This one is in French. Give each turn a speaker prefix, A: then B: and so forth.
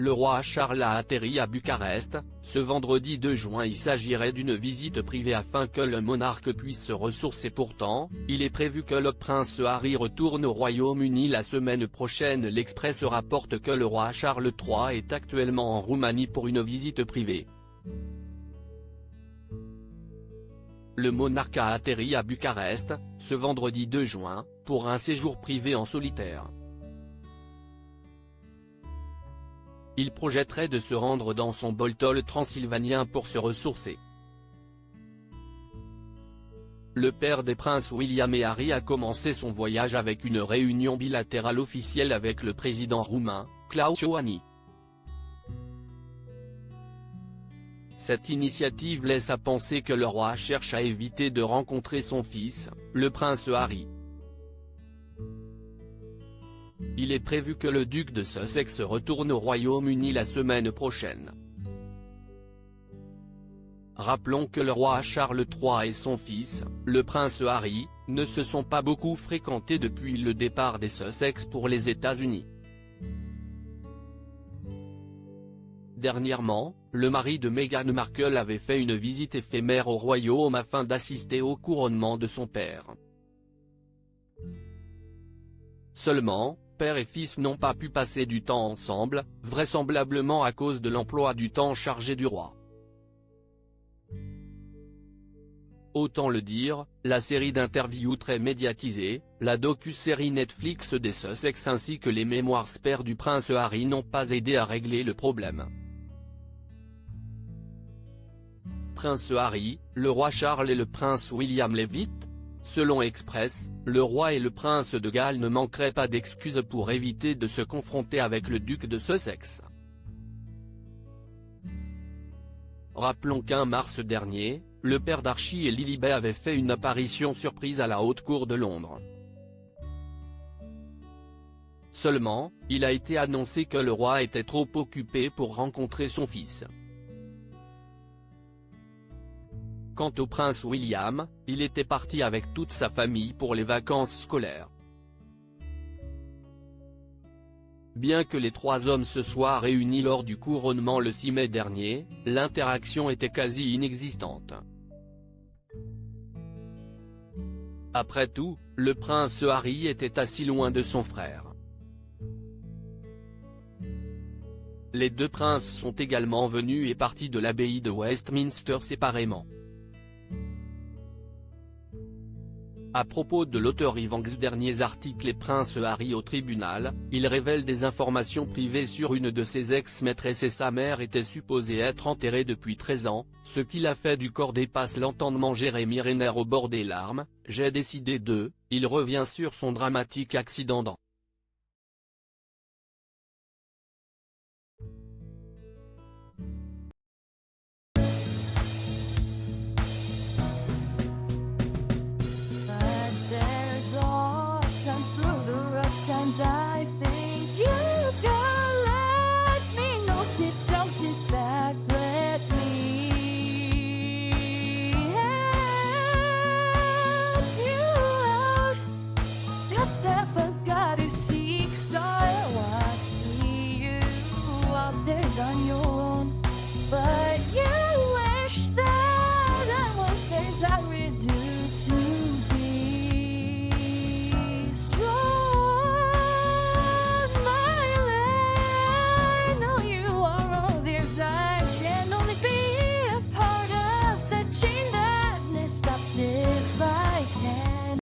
A: le roi Charles a atterri à Bucarest. Ce vendredi 2 juin, il s'agirait d'une visite privée afin que le monarque puisse se ressourcer. Pourtant, il est prévu que le prince Harry retourne au Royaume-Uni la semaine prochaine. L'Express rapporte que le roi Charles III est actuellement en Roumanie pour une visite privée. Le monarque a atterri à Bucarest, ce vendredi 2 juin, pour un séjour privé en solitaire. Il projetterait de se rendre dans son Bolton transylvanien pour se ressourcer. Le père des princes William et Harry a commencé son voyage avec une réunion bilatérale officielle avec le président roumain, Klaus Iohannis. Cette initiative laisse à penser que le roi cherche à éviter de rencontrer son fils, le prince Harry. Il est prévu que le duc de Sussex retourne au Royaume-Uni la semaine prochaine. Rappelons que le roi Charles III et son fils, le prince Harry, ne se sont pas beaucoup fréquentés depuis le départ des Sussex pour les États-Unis. Dernièrement, le mari de Meghan Markle avait fait une visite éphémère au royaume afin d'assister au couronnement de son père. Seulement, père et fils n'ont pas pu passer du temps ensemble, vraisemblablement à cause de l'emploi du temps chargé du roi. Autant le dire, la série d'interviews très médiatisée, la docu-série Netflix des Sussex ainsi que les mémoires spare du prince Harry n'ont pas aidé à régler le problème. Prince Harry, le roi Charles et le prince William l'évitent. Selon Express, le roi et le prince de Galles ne manqueraient pas d'excuses pour éviter de se confronter avec le duc de Sussex. Rappelons qu'en mars dernier, le père d'Archie et Lilibet avait fait une apparition surprise à la Haute Cour de Londres. Seulement, il a été annoncé que le roi était trop occupé pour rencontrer son fils. Quant au prince William, il était parti avec toute sa famille pour les vacances scolaires. Bien que les trois hommes se soient réunis lors du couronnement le 6 mai dernier, l'interaction était quasi inexistante. Après tout, le prince Harry était assis loin de son frère. Les deux princes sont également venus et partis de l'abbaye de Westminster séparément. À propos de l'auteur Ivanx, derniers articles et prince Harry au tribunal, il révèle des informations privées sur une de ses ex-maîtresses et sa mère était supposée être enterrée depuis 13 ans, ce qui l'a fait du corps dépasse l'entendement. Jérémy Renner au bord des larmes, j'ai décidé de, il revient sur son dramatique accident dans